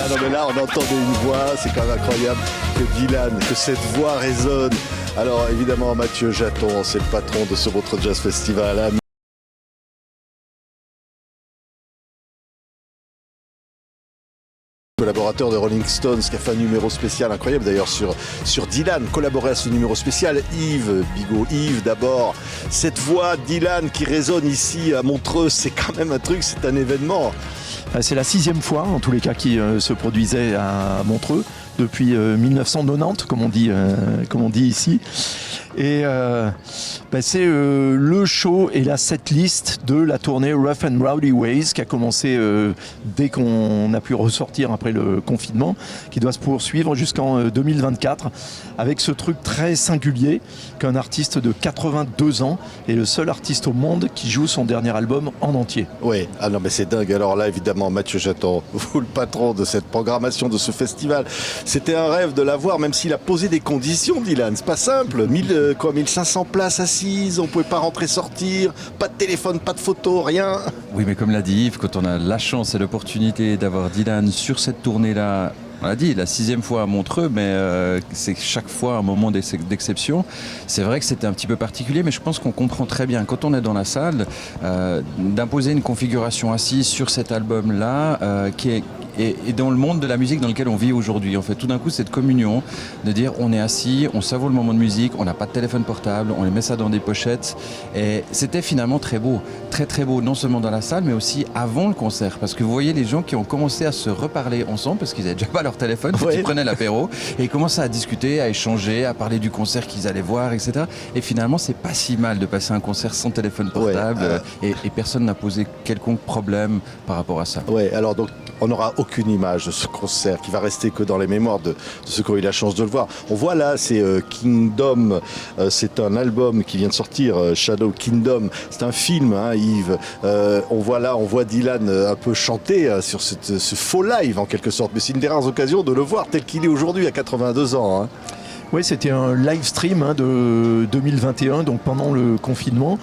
non mais là on entendait une voix, c'est quand même incroyable que Dylan, que cette voix résonne. Alors évidemment Mathieu Jaton, c'est le patron de ce Montreux Jazz Festival. Collaborateur de Rolling Stones qui a fait un numéro spécial incroyable d'ailleurs sur Dylan, collaboré à ce numéro spécial. Yves Bigot, Yves d'abord, cette voix Dylan qui résonne ici à Montreux, c'est quand même un truc, c'est un événement. C'est la 6e fois en tous les cas qui se produisait à Montreux depuis 1990 comme on dit ici. Et c'est le show et la setlist de la tournée Rough and Rowdy Ways qui a commencé dès qu'on a pu ressortir après le confinement, qui doit se poursuivre jusqu'en 2024 avec ce truc très singulier qu'un artiste de 82 ans est le seul artiste au monde qui joue son dernier album en entier. Oui, ah non mais c'est dingue. Alors là évidemment Mathieu Jaton, vous le patron de cette programmation de ce festival, c'était un rêve de l'avoir, même s'il a posé des conditions Dylan, c'est pas simple, 1500 places assises, on pouvait pas rentrer sortir, pas de téléphone, pas de photo, rien. Oui mais comme l'a dit Yves, quand on a la chance et l'opportunité d'avoir Dylan sur cette tournée-là, on l'a dit, la 6e fois à Montreux, mais c'est chaque fois un moment d'exception. C'est vrai que c'était un petit peu particulier, mais je pense qu'on comprend très bien, quand on est dans la salle, d'imposer une configuration assise sur cet album-là, qui est et dans le monde de la musique dans lequel on vit aujourd'hui. En fait, tout d'un coup, cette communion de dire on est assis, on savoure le moment de musique, on n'a pas de téléphone portable, on les met ça dans des pochettes. Et c'était finalement très beau, très très beau, non seulement dans la salle, mais aussi avant le concert. Parce que vous voyez les gens qui ont commencé à se reparler ensemble, parce qu'ils n'avaient déjà pas leur téléphone, quand ils prenaient l'apéro, et ils commençaient à discuter, à échanger, à parler du concert qu'ils allaient voir, etc. Et finalement, c'est pas si mal de passer un concert sans téléphone portable, et personne n'a posé quelconque problème par rapport à ça. Ouais, alors donc, on n'aura aucune image de ce concert qui va rester que dans les mémoires de ceux qui ont eu la chance de le voir. On voit là, c'est Kingdom, c'est un album qui vient de sortir, Shadow Kingdom, c'est un film, hein, Yves. On voit Dylan un peu chanter sur ce faux live en quelque sorte, mais c'est une des rares occasions de le voir tel qu'il est aujourd'hui à 82 ans. Hein. Oui, c'était un live stream de 2021, donc pendant le confinement.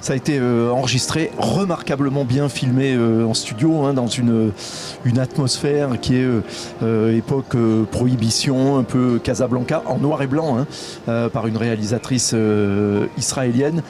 Ça a été enregistré, remarquablement bien filmé en studio, dans une atmosphère qui est époque prohibition, un peu Casablanca, en noir et blanc, par une réalisatrice israélienne.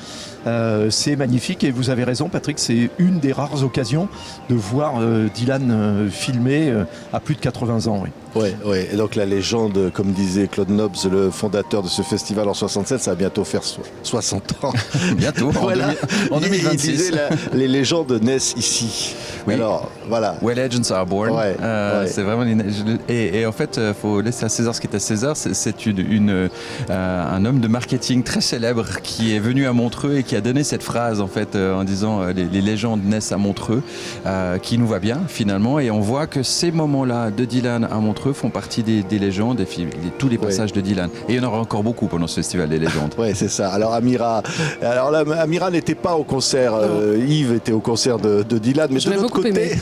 C'est magnifique et vous avez raison Patrick, c'est une des rares occasions de voir Dylan filmé à plus de 80 ans. Oui. Ouais. Et donc la légende, comme disait Claude Nobs, le fondateur de ce festival en 67, ça va bientôt faire 60 ans. Bientôt, voilà. en 2026. Il disait les légendes naissent ici. Oui. Alors, voilà. Where legends are born. C'est vraiment et en fait, faut laisser à César ce qui est à César. C'est un homme de marketing très célèbre qui est venu à Montreux et qui a donné cette phrase en fait en disant les légendes naissent à Montreux, qui nous va bien finalement. Et on voit que ces moments-là de Dylan à Montreux font partie des légendes et tous les passages de Dylan. Et il y en aura encore beaucoup pendant ce festival des légendes. Oui, c'est ça. Alors Amira n'était pas au concert. Yves était au concert de Dylan, mais de l'autre côté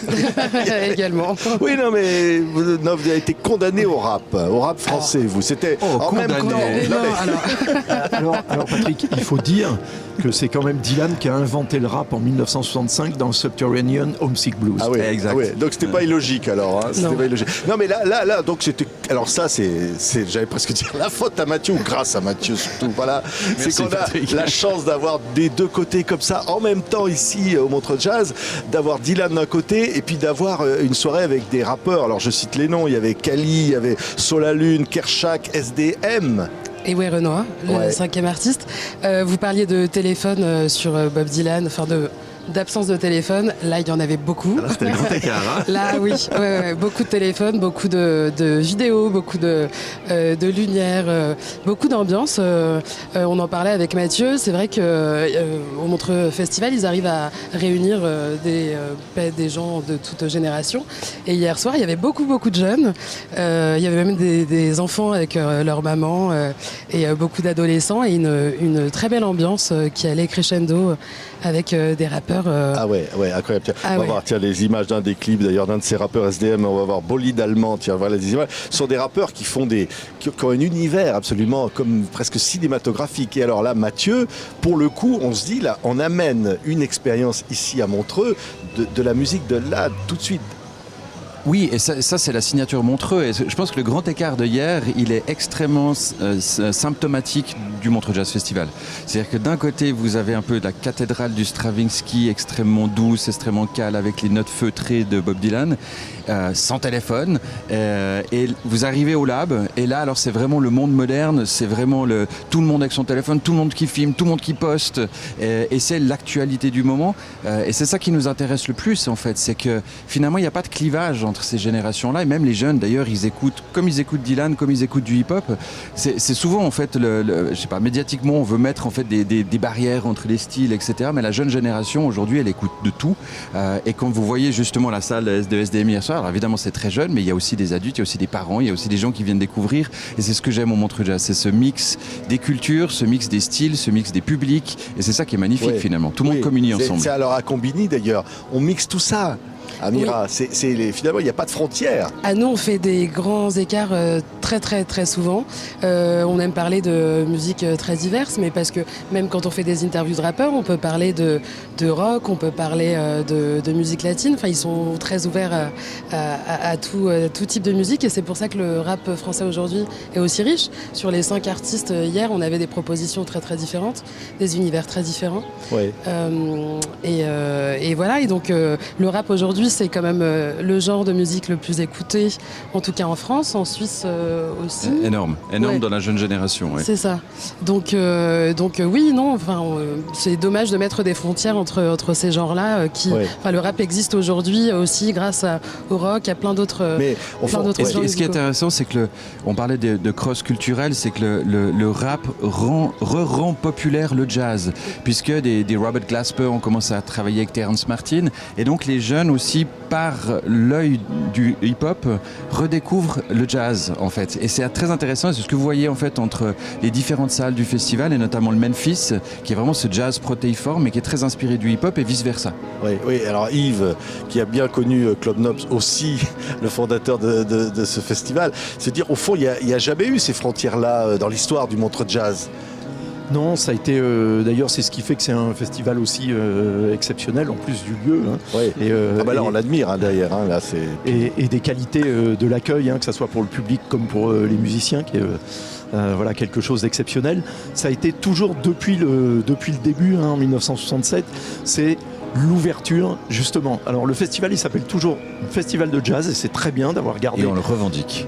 également. Oui, non, mais vous avez été condamné au rap français. Vous, c'était en même temps. Alors Patrick, il faut dire que c'est quand même Dylan qui a inventé le rap en 1965 dans Subterranean Homesick Blues. Ah oui, exact. Ah oui. Donc c'était pas illogique alors. C'était pas illogique. Non, mais là, donc c'était. Alors ça, j'allais presque dire la faute à Mathieu ou grâce à Mathieu surtout. Voilà, c'est qu'on a la chance d'avoir des deux côtés comme ça en même temps ici au Montreux Jazz, d'avoir Dylan d'un côté et puis d'avoir une soirée avec des rappeurs. Alors je cite les noms. Il y avait Kali, il y avait Solalune, Kershak, SDM. Et ouais, Renoir, le 5e artiste. Vous parliez de téléphone sur Bob Dylan, d'absence de téléphone. Là, il y en avait beaucoup. Là, c'était le grand écart. Là, oui. Beaucoup de téléphones, beaucoup de vidéos, beaucoup de lumière, beaucoup d'ambiance. On en parlait avec Mathieu. C'est vrai qu'au Montreux Festival, ils arrivent à réunir des gens de toute génération. Et hier soir, il y avait beaucoup de jeunes. Il y avait même des enfants avec leur maman et beaucoup d'adolescents et une très belle ambiance qui allait crescendo avec des rappeurs. Ah ouais, incroyable. On va voir les images d'un des clips d'ailleurs d'un de ces rappeurs SDM. On va voir Bolide Allemand. Voilà les images. Ce sont des rappeurs qui ont un univers absolument comme presque cinématographique. Et alors là, Mathieu, pour le coup, on se dit là, on amène une expérience ici à Montreux de la musique de là tout de suite. Oui, et ça c'est la signature Montreux. Et je pense que le grand écart de hier, il est extrêmement symptomatique du Montreux Jazz Festival. C'est-à-dire que d'un côté, vous avez un peu la cathédrale du Stravinsky, extrêmement douce, extrêmement calme, avec les notes feutrées de Bob Dylan, sans téléphone. Et vous arrivez au Lab, et là, alors c'est vraiment le monde moderne, c'est vraiment tout le monde avec son téléphone, tout le monde qui filme, tout le monde qui poste, et c'est l'actualité du moment. Et c'est ça qui nous intéresse le plus, en fait, c'est que finalement, il n'y a pas de clivage entre ces générations-là, et même les jeunes, d'ailleurs, ils écoutent, comme ils écoutent Dylan, comme ils écoutent du hip-hop. C'est souvent, en fait, je sais pas, médiatiquement, on veut mettre en fait des barrières entre les styles, etc. Mais la jeune génération, aujourd'hui, elle écoute de tout. Et quand vous voyez justement la salle de SDM hier soir, alors évidemment, c'est très jeune, mais il y a aussi des adultes, il y a aussi des parents, il y a aussi des gens qui viennent découvrir. Et c'est ce que j'aime au Montreux Jazz, c'est ce mix des cultures, ce mix des styles, ce mix des publics. Et c'est ça qui est magnifique, finalement. Tout le monde communie ensemble. C'est alors à Combini, d'ailleurs. On mixe tout ça. Amira, finalement, il n'y a pas de frontières. Nous, on fait des grands écarts très, très, très souvent. On aime parler de musique très diverse, mais parce que même quand on fait des interviews de rappeurs, on peut parler de rock, on peut parler de musique latine. Enfin, ils sont très ouverts à tout type de musique, et c'est pour ça que le rap français aujourd'hui est aussi riche. Sur les 5 artistes hier, on avait des propositions très, très différentes, des univers très différents. Ouais. Et voilà, et donc le rap aujourd'hui, c'est quand même le genre de musique le plus écouté, en tout cas en France, en Suisse aussi. Énorme dans la jeune génération. Ouais. C'est ça. Donc oui, non, enfin, c'est dommage de mettre des frontières entre ces genres-là. Le rap existe aujourd'hui aussi grâce au rock, à plein d'autres genres. Et ce qui est intéressant, c'est que on parlait de cross culturel, c'est que le rap rend populaire le jazz, puisque des Robert Glasper ont commencé à travailler avec Terrence Martin, et donc les jeunes aussi, par l'œil du hip-hop, redécouvrent le jazz, en fait. Et c'est très intéressant, c'est ce que vous voyez en fait entre les différentes salles du festival, et notamment le Memphis, qui est vraiment ce jazz protéiforme et qui est très inspiré du hip-hop, et vice-versa. Oui, alors Yves, qui a bien connu Claude Nobs, aussi le fondateur de ce festival, se dire, au fond, il n'y a jamais eu ces frontières-là dans l'histoire du Montreux Jazz. Non, ça a été. D'ailleurs, c'est ce qui fait que c'est un festival aussi exceptionnel, en plus du lieu. Hein. Oui. Là, on l'admire, d'ailleurs. Hein, là, et des qualités de l'accueil, que ce soit pour le public comme pour les musiciens, qui est quelque chose d'exceptionnel. Ça a été toujours depuis le début, en 1967. C'est l'ouverture, justement. Alors le festival, il s'appelle toujours Festival de Jazz, et c'est très bien d'avoir gardé. Et on le revendique.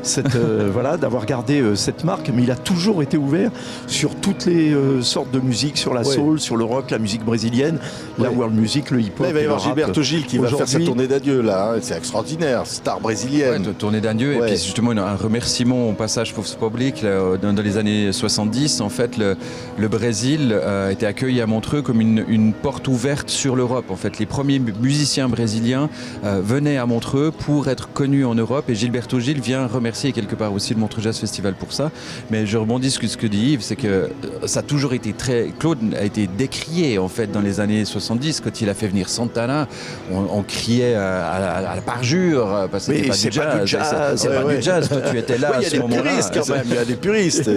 D'avoir gardé cette marque, mais il a toujours été ouvert sur toutes les sortes de musique, sur la soul, sur le rock, la musique brésilienne, la world music, le hip-hop. Là, il va y avoir Gilberto Gil qui va faire sa tournée d'adieu, là. C'est extraordinaire, star brésilienne. Tournée d'adieu, et puis justement un remerciement au passage pour ce public. Dans les années 70, en fait, le Brésil a été accueilli à Montreux comme une porte ouverte sur l'Europe. En fait, les premiers musiciens brésiliens venaient à Montreux pour être connus en Europe, et Gilberto Gil vient remercier quelque part aussi le Montreux Jazz Festival pour ça. Mais je rebondis sur ce que dit Yves, c'est que ça a toujours été Claude a été décrié en fait dans les années 70 quand il a fait venir Santana. On criait à la parjure parce que c'était pas du jazz. C'est pas du jazz. Toi, tu étais là à ce moment-là. Il y a des puristes.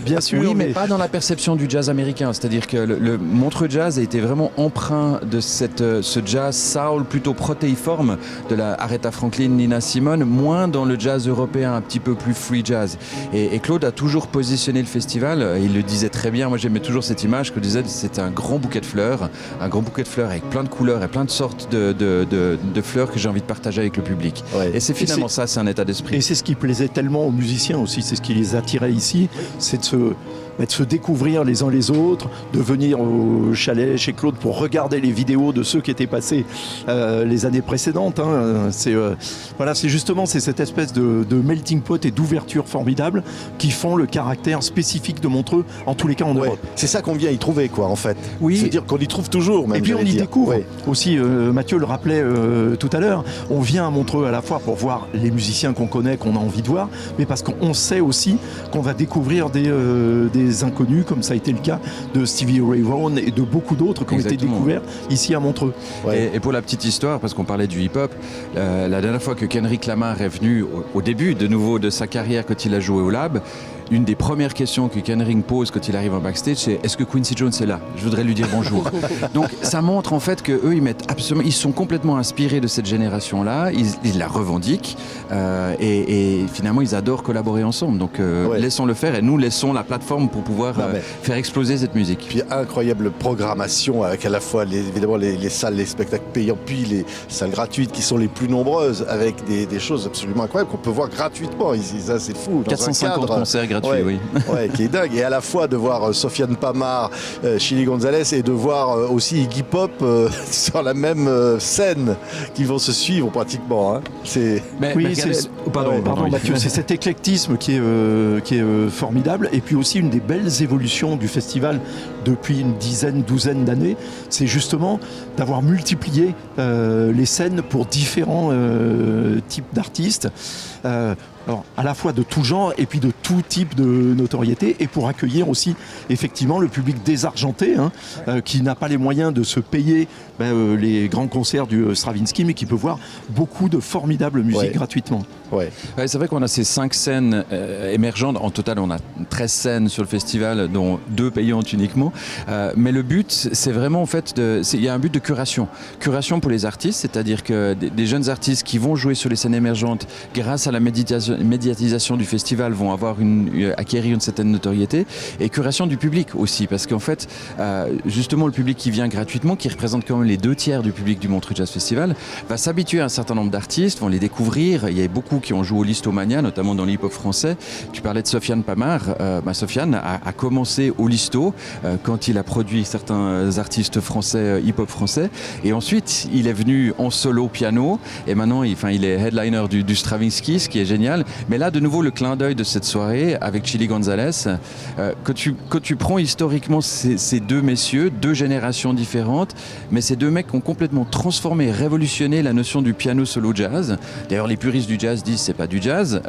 Bien sûr. Oui, mais pas dans la perception du jazz américain. C'est-à-dire que le Montreux Jazz a été vraiment empreint de ce jazz soul plutôt protéiforme de la Aretha Franklin, Nina Simone, moins dans le jazz européen un petit peu plus free jazz. Et Claude a toujours positionné le festival, il le disait très bien, moi j'aimais toujours cette image que disait c'était un grand bouquet de fleurs avec plein de couleurs et plein de sortes de fleurs que j'ai envie de partager avec le public. Ouais. Et c'est finalement ça, c'est un état d'esprit. Et c'est ce qui plaisait tellement aux musiciens aussi, c'est ce qui les attirait ici, c'est de se découvrir les uns les autres, de venir au chalet chez Claude pour regarder les vidéos de ceux qui étaient passés les années précédentes. C'est justement cette espèce de melting pot et d'ouverture formidable qui font le caractère spécifique de Montreux, en tous les cas en Europe. C'est ça qu'on vient y trouver, quoi, en fait. Oui. C'est-à-dire qu'on y trouve toujours, même. Et puis on y découvre aussi, Mathieu le rappelait tout à l'heure, on vient à Montreux à la fois pour voir les musiciens qu'on connaît, qu'on a envie de voir, mais parce qu'on sait aussi qu'on va découvrir des inconnus, comme ça a été le cas de Stevie Ray Vaughan et de beaucoup d'autres qui ont été découverts ici à Montreux. Et pour la petite histoire, parce qu'on parlait du hip-hop, la dernière fois que Kendrick Lamar est venu au début de nouveau de sa carrière quand il a joué au Lab, une des premières questions que Ken Ring pose quand il arrive en backstage, c'est est-ce que Quincy Jones est là? Je voudrais lui dire bonjour. Donc ça montre en fait que eux ils sont complètement inspirés de cette génération-là, ils la revendiquent et finalement ils adorent collaborer ensemble. Donc laissons-le faire et nous laissons la plateforme pour pouvoir faire exploser cette musique. Puis incroyable programmation avec à la fois évidemment les salles, les spectacles payants, puis les salles gratuites qui sont les plus nombreuses avec des choses absolument incroyables qu'on peut voir gratuitement ici. Ça c'est fou. 450 concerts gratuits, oui. Ouais, qui est dingue. Et à la fois de voir Sofiane Pamart, Chili Gonzalez et de voir aussi Iggy Pop sur la même scène qui vont se suivre pratiquement. Hein. Pardon Mathieu, c'est cet éclectisme qui est formidable et puis aussi une des belles évolutions du festival depuis une douzaine d'années, c'est justement d'avoir multiplié les scènes pour différents types d'artistes. Alors, à la fois de tout genre et puis de tout type de notoriété et pour accueillir aussi effectivement le public désargenté qui n'a pas les moyens de se payer les grands concerts du Stravinsky mais qui peut voir beaucoup de formidables musiques gratuitement. Ouais, c'est vrai qu'on a ces 5 scènes émergentes. En total, on a 13 scènes sur le festival, dont 2 payantes uniquement. Mais le but, c'est vraiment en fait, il y a un but de curation. Curation pour les artistes, c'est-à-dire que des jeunes artistes qui vont jouer sur les scènes émergentes grâce à la médiatisation du festival vont acquérir une certaine notoriété. Et curation du public aussi, parce qu'en fait, justement, le public qui vient gratuitement, qui représente quand même les 2/3 du public du Montreux Jazz Festival, va s'habituer à un certain nombre d'artistes, vont les découvrir. Il y a beaucoup qui ont joué au Listomania, notamment dans le hip-hop français. Tu parlais de Sofiane Pamart. Sofiane a commencé au Listo quand il a produit certains artistes français, hip-hop français. Et ensuite, il est venu en solo piano. Et maintenant, il est headliner du Stravinsky, ce qui est génial. Mais là, de nouveau, le clin d'œil de cette soirée avec Chili Gonzalez. Quand tu prends historiquement ces 2 messieurs, 2 générations différentes, mais ces 2 mecs ont complètement transformé, révolutionné la notion du piano solo jazz. D'ailleurs, les puristes du jazz disent c'est pas du jazz.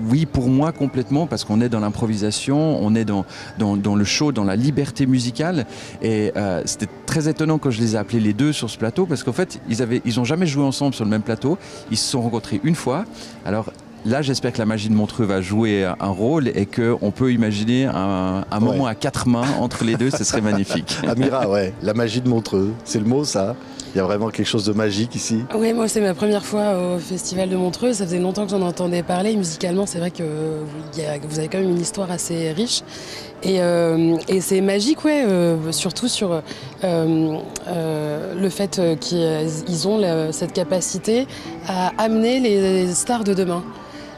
Oui, pour moi complètement, parce qu'on est dans l'improvisation, on est dans le show, dans la liberté musicale. Et c'était très étonnant quand je les ai appelés les 2 sur ce plateau, parce qu'en fait, ils ont jamais joué ensemble sur le même plateau. Ils se sont rencontrés une fois. Alors là, j'espère que la magie de Montreux va jouer un rôle et qu'on peut imaginer un moment à 4 mains entre les 2, ce serait magnifique. Amira, la magie de Montreux, c'est le mot ça? Il y a vraiment quelque chose de magique ici. Oui, moi c'est ma première fois au Festival de Montreux. Ça faisait longtemps que j'en entendais parler. Musicalement, c'est vrai que vous avez quand même une histoire assez riche. Et c'est magique, surtout sur le fait qu'ils ont cette capacité à amener les stars de demain.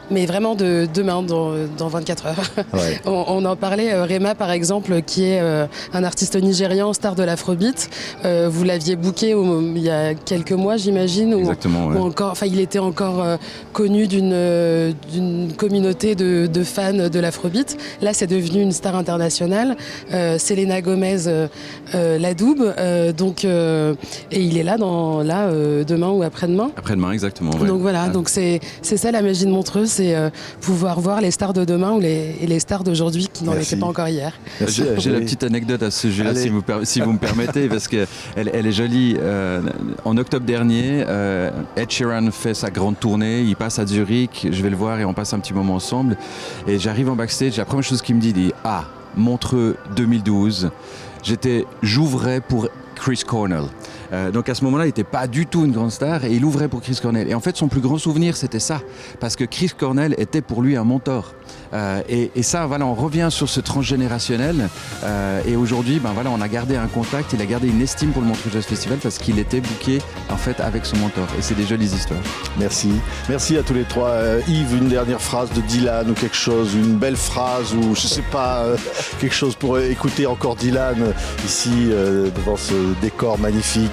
Mais vraiment de demain, dans 24 heures. Ouais. On en parlait, Rema par exemple, qui est un artiste nigérian, star de l'afrobeat. Vous l'aviez booké il y a quelques mois, j'imagine. Exactement, il était encore connu d'une communauté de fans de l'afrobeat. Là, c'est devenu une star internationale. Selena Gomez l'adoube. Et il est là, demain ou après-demain. Après-demain, exactement. Ouais. Donc voilà, donc c'est ça la magie de Montreux. C'est pouvoir voir les stars de demain ou les stars d'aujourd'hui qui n'en étaient pas encore hier. J'ai la petite anecdote à ce sujet-là, si vous me permettez, parce qu'elle est jolie. En octobre dernier, Ed Sheeran fait sa grande tournée, il passe à Zurich, je vais le voir et on passe un petit moment ensemble. Et j'arrive en backstage, la première chose qu'il me dit Montreux 2012, j'ouvrais pour Chris Cornell. Donc à ce moment-là, il n'était pas du tout une grande star et il ouvrait pour Chris Cornell. Et en fait, son plus grand souvenir, c'était ça. Parce que Chris Cornell était pour lui un mentor. Et ça, on revient sur ce transgénérationnel. Et aujourd'hui, on a gardé un contact, il a gardé une estime pour le Montreux Jazz Festival parce qu'il était booké en fait avec son mentor. Et c'est des jolies histoires. Merci. Merci à tous les 3. Yves, une dernière phrase de Dylan ou quelque chose, une belle phrase ou je sais pas, quelque chose pour écouter encore Dylan ici devant ce décor magnifique.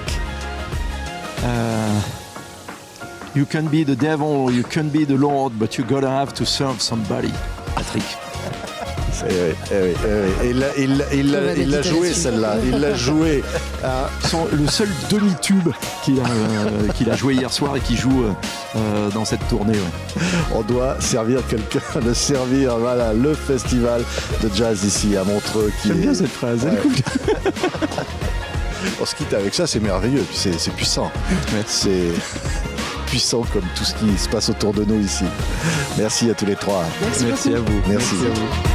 You can be the devil, you can be the Lord, but you gotta have to serve somebody. Patrick. Il l'a joué celle-là, il l'a joué. Le seul demi-tube qu'il a joué hier soir et qui joue dans cette tournée. Ouais. On doit servir quelqu'un, servir le festival de jazz ici à Montreux. J'aime bien cette phrase, elle est cool. On se quitte avec ça, c'est merveilleux, puis c'est puissant. Ouais. C'est puissant comme tout ce qui se passe autour de nous ici. Merci à tous les trois. Merci à vous. Merci à vous.